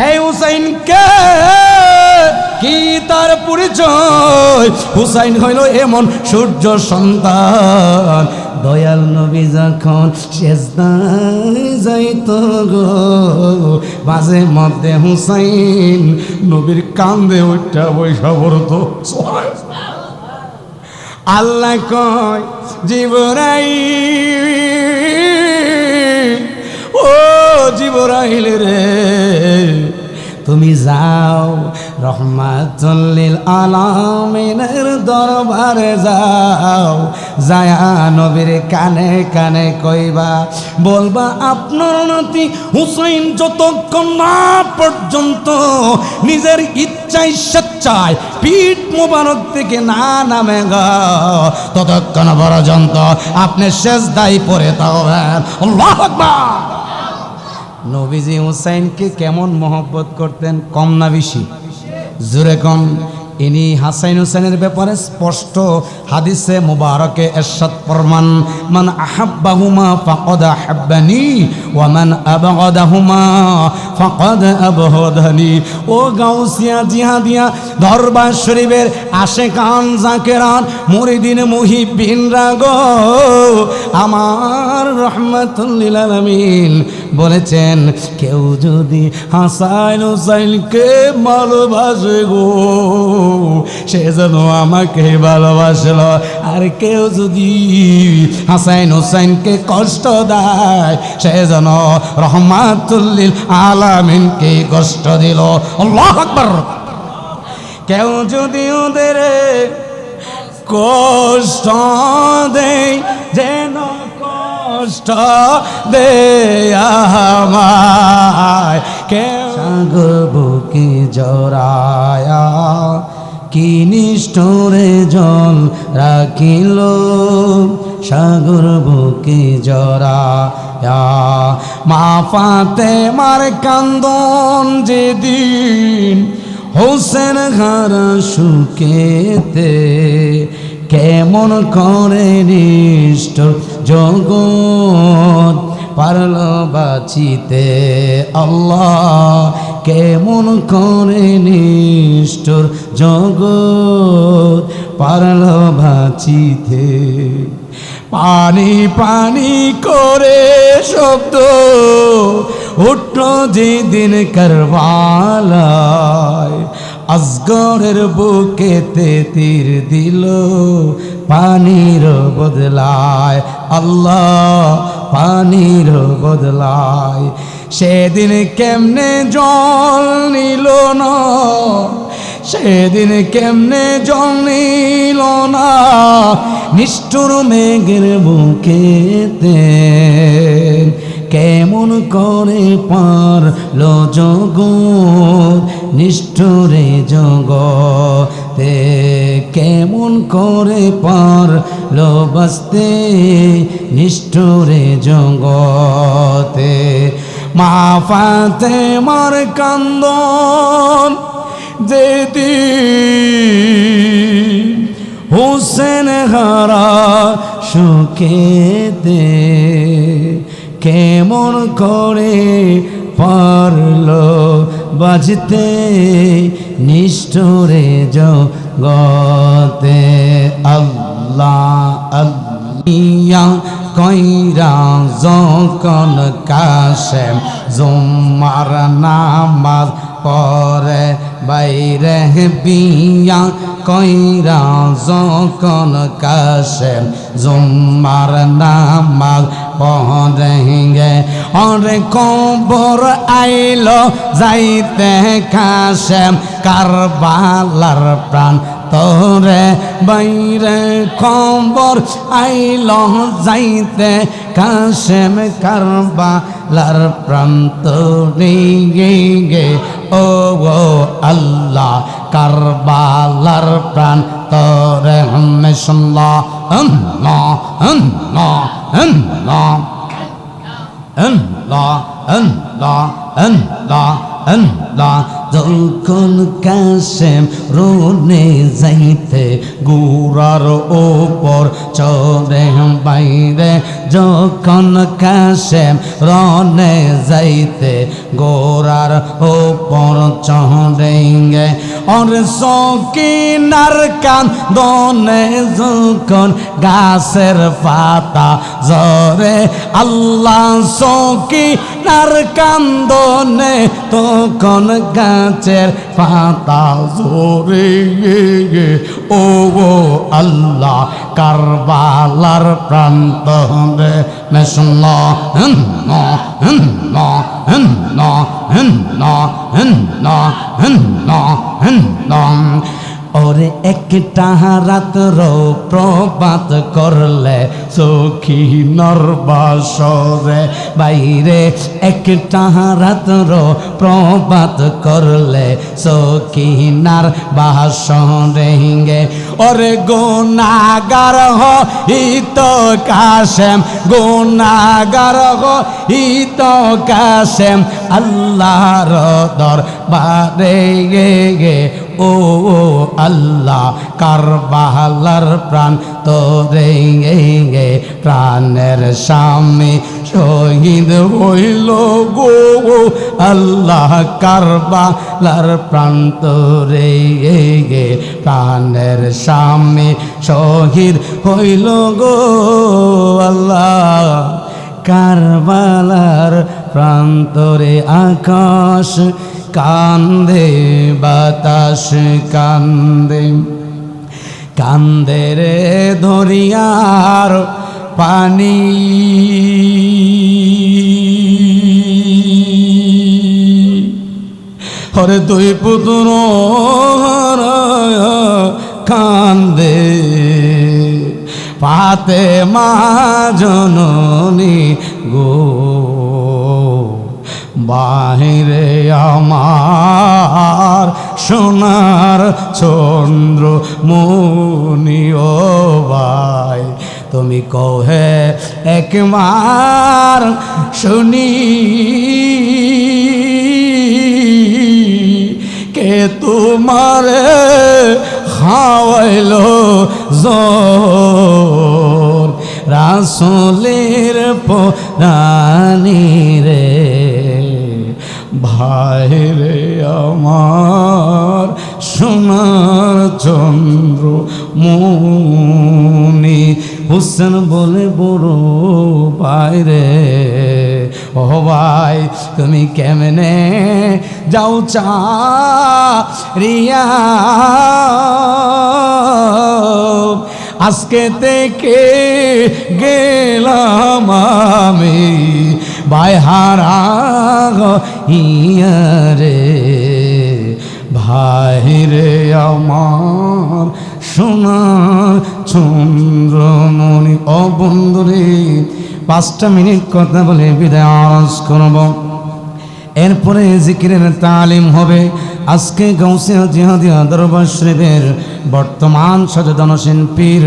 এই হুসাইনকে কি তার পরিচয়? হুসাইন হইল এমন সূর্য সন্তান, দয়াল নবী যখন সেজদায় যাইত গো, মাঝে মধ্যে হুসাইন নবীর কান্দে উঠা বৈশা পড়তো। আল্লাহ কয় জিবরাইল, ও জিবরাইল রে, তুমি যাও রহমাতুল লিল আলামিনের দরবারে যাও, যায়া নবীর কানে কানে কইবা, বলবা আপনার নাতি হুসাইন যতক্ষণ না পর্যন্ত নিজের ইচ্ছায় স্বেচ্ছায় পিঠ মোবারক থেকে না নামে গা, ততক্ষণ পর্যন্ত আপনি সেজদায় পড়ে থাকবেন। আল্লাহু আকবার। নবীজি হুসাইনকে কেমন মহব্বত করতেন, কম না বেশি? জোরে কম। ইনি হাসান হুসাইনের ব্যাপারে স্পষ্ট হাদিসে মুবারকে ইরশাদ ফরমান, মান আহাব্বাহুমা ফাকাদ আহাব্বানি ওয়া মান আবগাদাহুমা ফাকাদ আবগাদানি। ও গাউসিয়া জিহাদিয়া দরবার শরীফের আশিকান জাকেরান মুরিদিন মুহিব্বিন রাগো, আমার রাহমাতুল লিল আলামিন বলেছেন, কেউ যদি হাসান হুসাইনকে ভালোবাসে গো, সে যেন আমাকে ভালোবাসল, আর কেউ যদি হাসান হুসাইনকে কষ্ট দেয়, সে যেন রহমাতুল লিল আলামিনকে কষ্ট দিল। আল্লাহু আকবার। কেউ যদি ওদের কষ্ট দেয়, যেন কষ্ট দে আমায়, কেউ সাগর বুকে জড়ায়া কি নিষ্ঠুরে জল রাখিল, সাগর বুকে জড়ায়া মা ফাতেমার কান্দন যেদিন হোসেন হারা সুখেতে, কেমন করে নিষ্ঠুর জগৎ পারল বাঁচিতে, আল্লাহ কেমন করে নিষ্ঠুর জগৎ পারল বাঁচিতে। পানি পানি করে শব্দ উঠল যেদিন কারবালায়, আসগরের বুকেতে তীর দিল পানির বদলায়, আল্লাহ পানির বদলায়। সেদিন কেমনে জল নিল না, সেদিন কেমনে জল নিল না নিষ্ঠুর মেঘের বুকেতে, কেমন করে পারল জগৎ নিষ্ঠুরে জগতে, কেমন করে পারল বাঁচতে নিষ্ঠুরে জগতে। মা ফাতেমার কান্দন যেদিন হোসেন হারা সুখেতে, কেমন করে পারল বাজতে নিষ্ঠুরে জগতে। আল্লাহ আল্লাহ কইরা যখন কাশেম জুম্মার নামাজ পরে বাইরে বিয়া কইরা যখন কাশেম জুম্মার নামাজ পরে গে, অরে কবর আইল যাইতে কাশেম কারবালার প্রাণ তোরে বাইরে, খবর আইল যাইতে কাশেম কারবালার প্রান্ত গে গে, ও গো আল্লাহ কারবালার প্রাণ তোরে হামেশাল্লাহ আল্লাহ আল্লাহ আল্লাহ আল্লাহ আল্লাহ আল্লাহ আল্লাহ যখন কাশেম রনে যাইতে গোড়ার ওপর চড়ে বাইরে যখন কাশেম রনে যাইতে গোড়ার ওপর চড়ে গে और সকিনার কান্দনে যখন গাছের পাতা ঝরে আল্লাহ সকিনার কান্দনে তখন গাছের পাতা ঝরে ও আল্লাহ কারবালার প্রান্তরে মেশনা ওরে একটা রাত্র প্রভাত করলে সখী নরবাসরে বাইরে একটা রাত্র প্রভাত করলে সখী নার বাসরে গে ওরে গুনাহগার হইত কাশেম গুনাহগার হইত কাশেম আল্লাহর দরবারে গে ও আল্লাহ কারবালার প্রাণ তোরে গে প্রাণের স্বামী শহীদ হইল গো আল্লাহ কারবালার প্রাণ তোরে গে প্রাণের স্বামী শহীদ হইল গো আল্লাহ কারবালার প্রান্তরে আকাশ কান্দে বাতাস কান্দে কান্দে রে ধরিয়ার পানি হরে দুই পুত্র কান্দে পাতে মা জননী গো বাহিরে আমার সোনার চন্দ্র মনিও ভাই তুমি কহে একবার শুনি কে তোমারে খাওয়াইলো জোর রাসূলের পরানি রে ভাইরে আমার সোনার চন্দ্র মনি হুসেন বলে বড় ভাইরে ও ভাই তুমি কেমনে যাও চা রিয়া আজকে থেকে গেলাম আমি বাইহারা ইয়ারে ভাইরে আমার সোনা চন্দ্রমণি ও বন্ধুরে 5টা মিনিট কথা বলে বিদায় আরজ করব এরপরে জিকিরের তালিম হবে আজকে গাউসিয়া জিহাদিয়া দরবার শরীফের বর্তমান সচেতনশীল পীর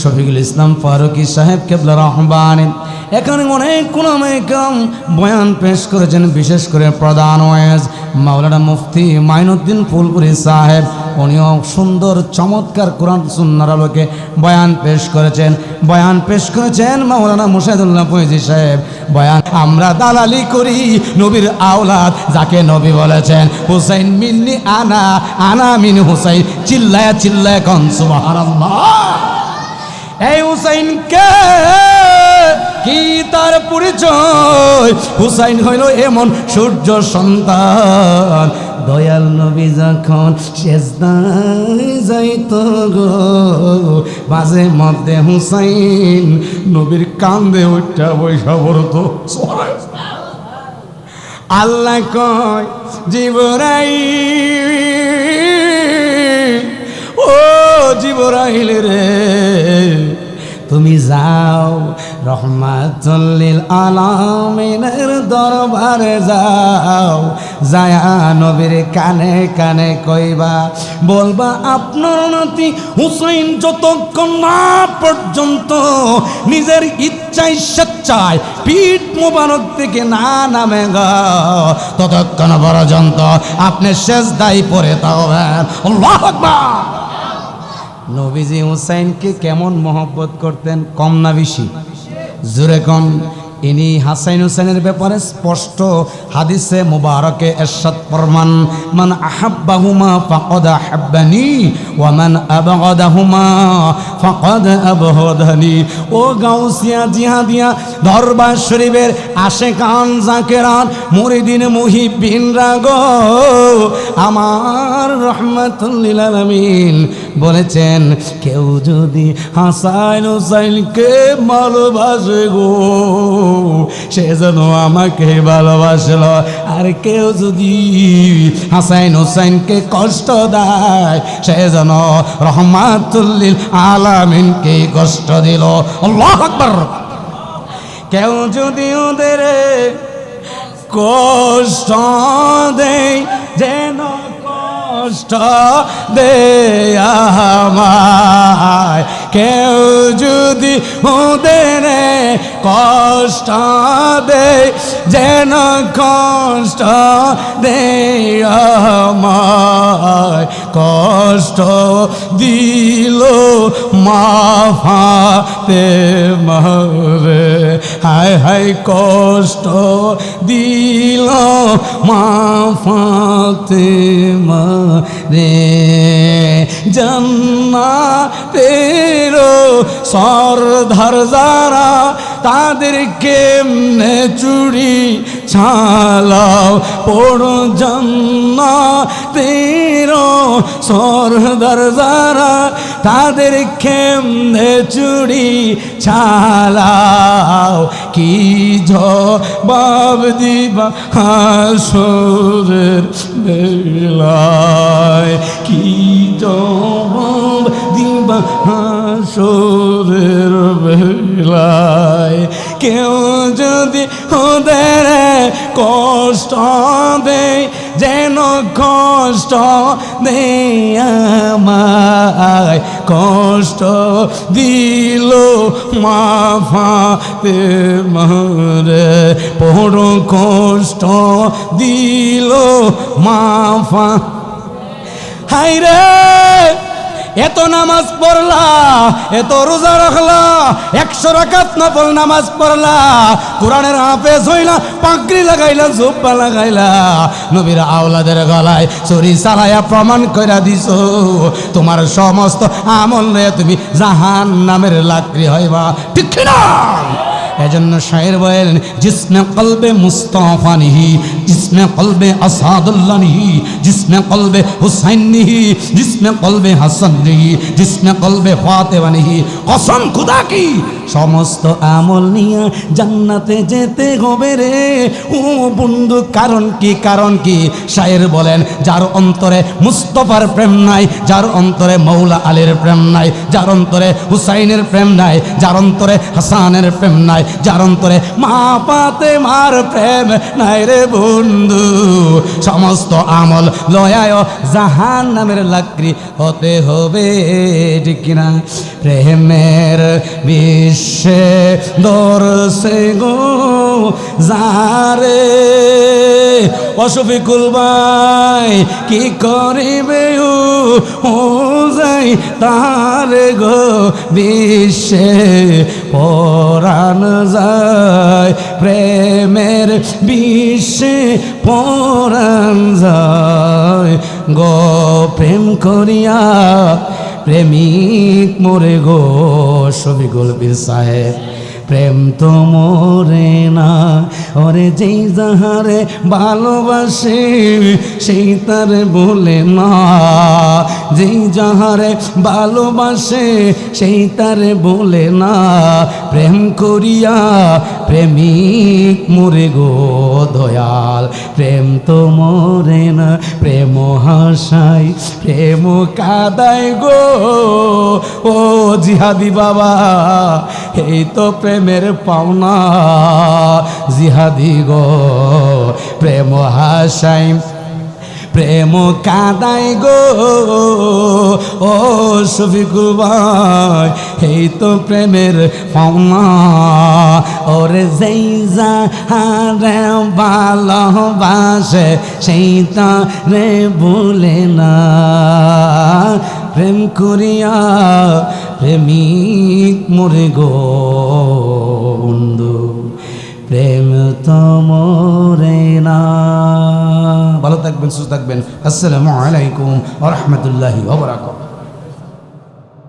শফিকুল ইসলাম ফারুকী সাহেব কেবলা রহমানি এখানে অনেক উলামায়ে কেরাম বয়ান পেশ করেছেন বিশেষ করে প্রধান ওয়াজ মাওলানা মুফতি মাইনুদ্দিন ফুলপুরি সাহেব উনিও সুন্দর চমৎকার কোরআন সুন্নাহর আলোকে বয়ান পেশ করেছেন মাওলানা মুশাহিদুল্লাহ ফয়জী সাহেব বয়ান আমরা দালালি করি নবীর আওলাদ যাকে নবী বলেছেন হুসাইন মিন্নি আনা আনা মিন হুসাইন চিল্লায়া কোন সুবহানাল্লাহ এই হুসাইন কে কি তার পরিচয় হুসাইন হইল এমন সূর্য সন্তান দয়াল নবী যখন সেজদায় যাইত গো মাঝে মধ্যে হুসাইন নবীর কান্দে উঠা বৈশা পড়তো আল্লাহ কয় জিবরাইল ও জিবরাইল রে তুমি যাও রহমাতুল লিল আলামিনের দরবারে যাও, যায়া নবীর কানে কানে কইবা, বলবা আপনার নাতি হুসাইন যতক্ষণ না পর্যন্ত নিজের ইচ্ছায় স্বেচ্ছায় পিঠ মোবারক থেকে না নামে গা, ততক্ষণ পর্যন্ত আপনি সেজদায় পড়ে থাকবেন। আল্লাহু আকবার। নবীজি হুসাইনকে কেমন মহব্বত করতেন, কম না বেশি? জোরে কম। ইনি হাসান হুসাইনের ব্যাপারে স্পষ্ট হাদিসে মুবারকে ইরশাদ ফরমান, মান আহাব্বাহুমা ফাকাদ আহাব্বানি ওয়া মান আবগাদাহুমা ফাকাদ আবগাদানি। ও গাউসিয়া জিহাদিয়া দরবার শরীফের আশিকান জাকেরান মুরিদিন মুহিব্বিন রাগো, আমার রাহমাতুল লিল আলামিন বলেছেন, কেউ যদি হাসান হুসাইনকে ভালোবাসে গো, সে যেন আমাকে ভালোবাসল, আর কেউ যদি হাসান হুসাইনকে কষ্ট দেয়, সে যেন রহমাতুল লিল আলামিনকে কষ্ট দিল। আল্লাহু আকবার। কেউ যদি ওদের কষ্ট দেয়, যেন কষ্ট দেয় আমায়, কেউ যদি ওদের কষ্ট দেয়, যেন কষ্ট দেয় আমায়, কষ্ট দিল মাফাতে মারে, হায় হায় কষ্ট দিল মাফাতে মারে, জান্নাতের সরদার যারা, তাদের কেমনে চুড়ি ছালাও পড়ো, জান্নাতের সরদার যারা, তাদের কেমনে চুড়ি ছালাও, কি জবাব দিবা হাসরের বেলায়, কি জবাব দিবা হাসরের বেলায়। কেউ যদি ওদের কষ্ট দেয়, যেন কষ্ট দেয় আমায়, কষ্ট দিল মাফাতে মারে, বড় কষ্ট দিল মাফা। হায়রে এত নামাজ পড়লা, এত রোজা রাখলা, 100 রাকাত নফল নামাজ পড়লা, কোরআনের হাফেজ হইলা, পাগড়ি লাগাইলা, জুব্বা লাগাইলা, নবীর আওলাদের গলায় ছুরি চালাইয়া প্রমাণ কইরা দিছো, তোমার সমস্ত আমল নিয়ে তুমি জাহান্নামের লাকড়ি হইবা, ঠিক না? এজন্য শায়ের বলেন, জিসমে কলবে মুস্তাফা নিহি, জিসমে কলবে আসাদুল্লাহ নিহি, জিসমে কলবে হুসাইন নিহি, জিসমে কলবে হাসান নিহি, জিসমে কলবে ফাতেমা নিহি, কসম খুদা কি সমস্ত আমল নিয়ে জান্নাতে যেতে হবে রে ও বন্ধু। কারণ কি? কারণ কি? শায়ের বলেন, যার অন্তরে মুস্তাফার প্রেম নাই, যার অন্তরে মৌলা আলীর প্রেম নাই, যার অন্তরে হুসাইনের প্রেম নাই, যার অন্তরে হাসানের প্রেম নাই, যার অন্তরে মা ফাতেমার প্রেম নাই রে বন্ধু, সমস্ত আমল লয়ায় জাহান্নামের লাকড়ি হতে হবে, ঠিক কিনা? প্রেমের বিশ্বে দরসে গো যারে, অশফিকুল ভাই কি করিবে ও যাই তারে গো বিশ্বে পরাণ যায়, প্রেমের বিশ্বে পরাণ যায় গো, প্রেম করিয়া প্রেমিক মোরে গো, শফিকুল পীর সাহেব। প্রেম তো মোরে না, ওরে যেই যাহারে ভালোবাসে সেই তারে বলে না, যেই যাহারে ভালোবাসে সেই তারে বলে না, প্রেম করিয়া প্রেমিক মোরে গো দয়াল প্রেম তো মরে না প্রেম হাসাই প্রেম কাদায় গো ও জিহাদি বাবা এই তো প্রেমের পাওনা জিহাদি গো প্রেম হাসাই প্রেম কাদাই গো ও শফিকুল ভাই এই তো প্রেমের পাওনা ওরে যেই যাহারে ভালোবাসে সেই তারে ভুলে না প্রেম করিয়া প্রেমিক মরে গো বন্ধু প্রেম তো মরে না। ভালো থাকবেন সুস্থ থাকবেন। আসসালামু আলাইকুম ওয়া রাহমাতুল্লাহি ওয়া বারাকাতুহু।